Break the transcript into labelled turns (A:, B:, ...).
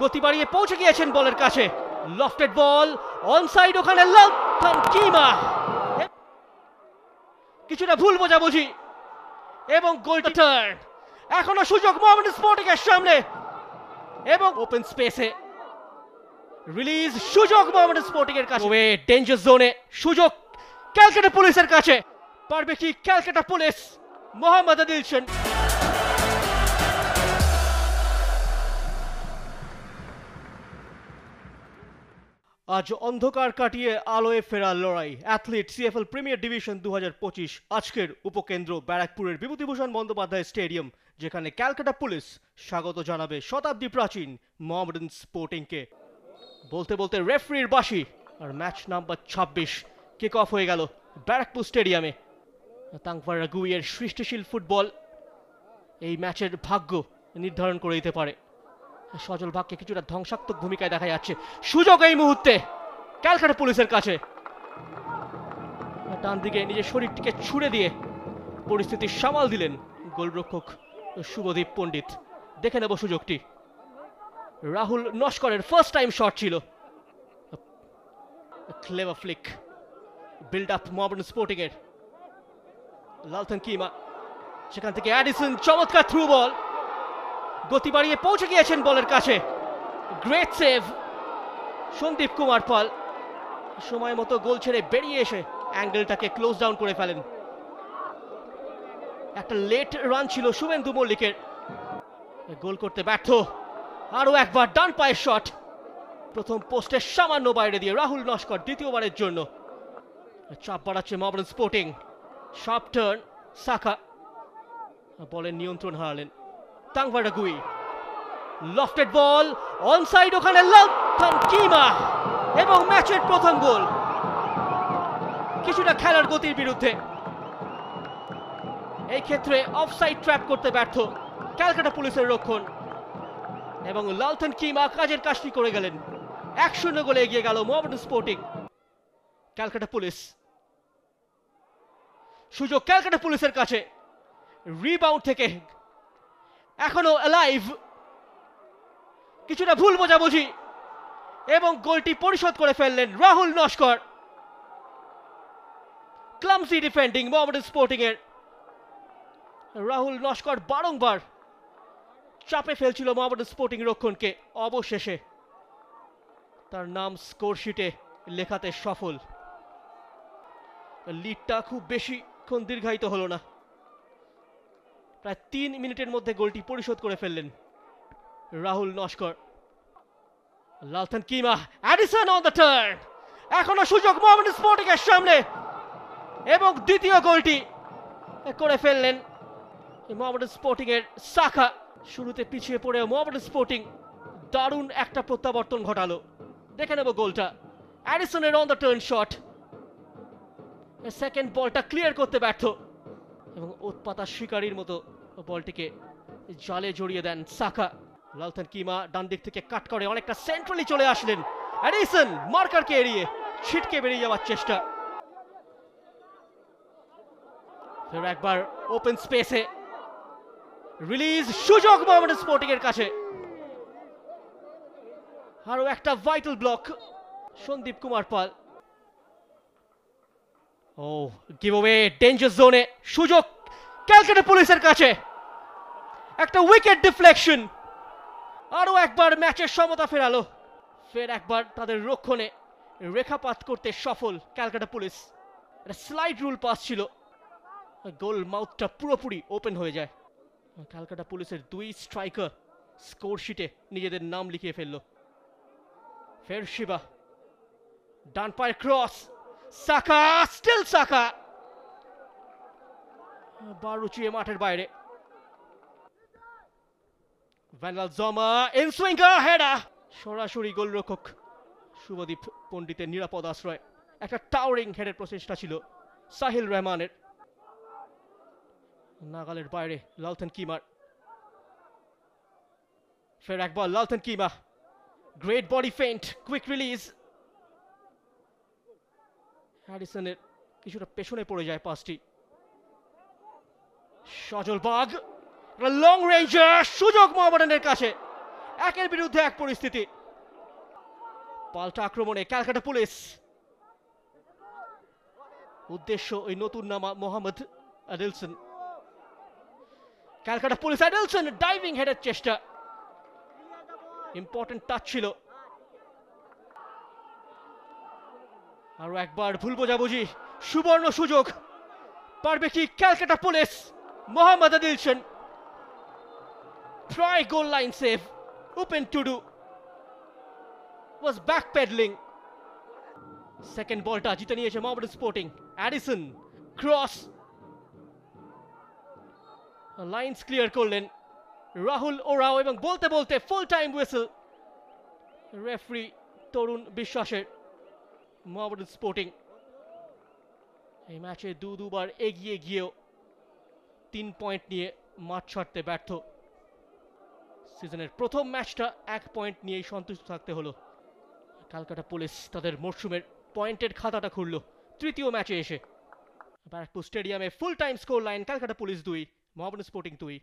A: গতি বাড়িয়ে পৌঁছে গিয়েছেন বলের কাছে। লফটেড বল অন সাইড, ওখানে লালথান কিমা কিছুটা ভুল বোঝাবুঝি এবং গোলটি টার্ন। এখনো সুযোগ মোহামেডান স্পোর্টিং এর সামনে এবং ওপেন স্পেসে রিলিজ, সুযোগ মোহামেডান স্পোর্টিং এর কাছে। ডেঞ্জার জোনে সুযোগ ক্যালকাটা পুলিশের কাছে। পারবে কি ক্যালকাটা পুলিশ? মোহাম্মদ আদিলশন আজ অন্ধকার কাটিয়ে আলোয় ফেরার লড়াই। অ্যাথলিট সিএফএল প্রিমিয়ার ডিভিশন 2025 আজকের উপকেন্দ্র ব্যারাকপুরের বিভূতিভূষণ বন্দ্যোপাধ্যায় স্টেডিয়াম, যেখানে ক্যালকাটা পুলিশ স্বাগত জানাবে শতাব্দী প্রাচীন মোহামেডান স্পোর্টিংকে। বলতে বলতে রেফারির বাঁশি আর ম্যাচ নাম্বার 26 কিক অফ হয়ে গেল ব্যারাকপুর স্টেডিয়ামে। তাংভারা গুইয়ের সৃষ্টিশীল ফুটবল এই ম্যাচের ভাগ্য নির্ধারণ করে দিতে পারে। সজল ভাগকে কিছুটা ধ্বংসাত্মক ভূমিকায় দেখা যাচ্ছে। সুযোগ এই মুহূর্তে ক্যালকাটা পুলিশের কাছে। ডান দিকে নিজের শরীরটিকে ছুড়ে দিয়ে পরিস্থিতি সামাল দিলেন গোলরক্ষক শুভদীপ পণ্ডিত। দেখে নেব সুযোগটি। রাহুল নস্করের ফার্স্ট টাইম শট ছিল। Clever Flick, build up Mohammedan sporting এর। লালথান কিমা, সেখান থেকে অ্যাডিসন, চমৎকার থ্রু বল, গতি বাড়িয়ে পৌঁছে গিয়েছেন বলের কাছে। গ্রেট সেভ সন্দীপ কুমার পাল, সময় মতো গোল ছেড়ে বেরিয়ে এসে অ্যাঙ্গেলটাকে ক্লোজ ডাউন করে ফেলেন। একটা লেট রান ছিল শুভেন্দু মল্লিকের, গোল করতে ব্যর্থ। আরো একবার ডান পায়ের শট, প্রথম পোস্টের সামান্য বাইরে দিয়ে রাহুল নস্কর দ্বিতীয়বারের জন্য। চাপ বাড়াচ্ছে মোহামেডান স্পোর্টিং। শার্প টার্ন, সাকা বলের নিয়ন্ত্রণ হারালেন। তাংভারা গুই, লফটেড বল অন সাইড, ওখানে লালথান কিমা এবং ম্যাচের প্রথম গোল। কিছুটা খেলার গতির বিরুদ্ধে, এই ক্ষেত্রে অফসাইড ট্র্যাপ করতে ব্যর্থ ক্যালকাটা পুলিশের রক্ষণ এবং লালথান কিমা কাজের কাজটি করে গেলেন। 1-0 গোলে এগিয়ে গেল মোহামেডান স্পোর্টিং। ক্যালকাটা পুলিশ, সুযোগ ক্যালকাটা পুলিশের কাছে। রিবাউন্ড থেকে এখনো অ্যালাইভ, কিছুটা ভুল বোঝাবুঝি এবং গোলটি পরিশোধ করে ফেললেন রাহুল নস্কর। ক্লামসি ডিফেন্ডিং মোহামেডান স্পোর্টিং এর। রাহুল নস্কর বারংবার চাপে ফেলছিল মোহামেডান স্পোর্টিং রক্ষণকে। অবশেষে তার নাম স্কোর শিটে লেখাতে সফল। লিডটা খুব বেশিক্ষণ দীর্ঘায়িত হলো না, প্রায় 3 মিনিটের মধ্যে গোলটি পরিশোধ করে ফেললেন রাহুল নস্কর। লালথান কিমা, অ্যাডিসন অন দ্য টার্ন। এখনো সুযোগ মোহামেডান স্পোর্টিং এর সামনে এবং দ্বিতীয় গোলটি করে ফেললেন মোহামেডান স্পোর্টিং এর সাকা। শুরুতে পিছিয়ে পড়ে মোহামেডান স্পোর্টিং দারুণ একটা প্রত্যাবর্তন ঘটালো। দেখে নেব গোলটা। অ্যাডিসনের on the turn shot, second বলটা ক্লিয়ার করতে ব্যর্থ এবং উৎপাতা শিকারীর মতো বলটিকে জালে জড়িয়ে দেন সাকা। লালথান কিমা ডান দিক থেকে কাট করে অনেকটা সেন্ট্রালি চলে আসলেন। অ্যাডিসন মার্কারকে এড়িয়ে ছিটকে বেরিয়ে যাওয়ার চেষ্টা। ফের একবার ওপেন স্পেসে রিলিজ, সুযোগ মোহামেডান স্পোর্টিং এর কাছে। আরো একটা ভাইটাল ব্লক সন্দীপ কুমার পাল। ও গিভ অ্যাওয়ে, ডেঞ্জার জোনে সুযোগ ক্যালকাটা পুলিশের কাছে। একটা উইকেট ডিফ্লেকশন, আরো একবার ম্যাচের সমতা ফেরালো। ফের একবার তাদের রক্ষণে রেখাপাত করতে সফল ক্যালকাটা পুলিশ। একটা স্লাইড রুল পাস ছিল, গোল মাউথটা পুরোপুরি ওপেন হয়ে যায়। ক্যালকাটা পুলিশের 2 স্ট্রাইকার স্কোর শিটে নিজেদের নাম লিখিয়ে ফেলল। ফের শিবা, ডান পায়ের ক্রস, সাকা, স্টিল সাকা, বার উঁচিয়ে মাঠের বাইরে। ভ্যান্ডাল জমা, ইনসুইঙ্গার হেডা, সরাসরি গোলরক্ষক শুভদীপ পণ্ডিতের নিরাপদ আশ্রয়। একটা টাওয়ারিং হেডের প্রচেষ্টা ছিল সাহিল রহমানের, নাগালের বাইরে লালথান কিমার। ফের একবার লালথান কিমা, গ্রেট বডি ফেন্ট, কুইক রিলিজ। হ্যারিসনের কিছুটা পেছনে পড়ে যায় পাসটি। সজল বাগ, লং রেঞ্জার, সুযোগ মোহামেডানের কাছে। একের বিরুদ্ধে এক পরিস্থিতি। পাল্টা আক্রমণে ক্যালকাটা পুলিশ, উদ্দেশ্য ওই নতুন নামা মোহাম্মদ আদিলসন। ক্যালকাটা পুলিশ, আদিলসন ডাইভিং হেডের চেষ্টা, ইম্পর্টেন্ট টাচ ছিল। আরো একবার ভুল বোঝাবুঝি, সুবর্ণ সুযোগ, পারবে কি Calcutta police? Mohammed Adilson, try goal line save. Upen Tudu was backpedaling. Second ballটা জিতে নিয়েছে Mohammedan Sporting. Addison cross, lines clear করলেন রাহুল ওরাও, এবং বলতে বলতে full time whistle referee Tarun বিশ্বাসের। মোহামেডান স্পোর্টিং এই ম্যাচে দুবার এগিয়ে গিয়েও 3 পয়েন্ট নিয়ে মাঠ ছাড়তে ব্যর্থ। সিজনের প্রথম ম্যাচটা 1 পয়েন্ট নিয়েই সন্তুষ্ট থাকতে হলো। ক্যালকাটা পুলিশ তাদের মরশুমের পয়েন্টের খাতাটা খুলল তৃতীয় ম্যাচে এসে। ব্যারাকপুর স্টেডিয়ামে full time score line Calcutta police 2, Mohammedan sporting 2।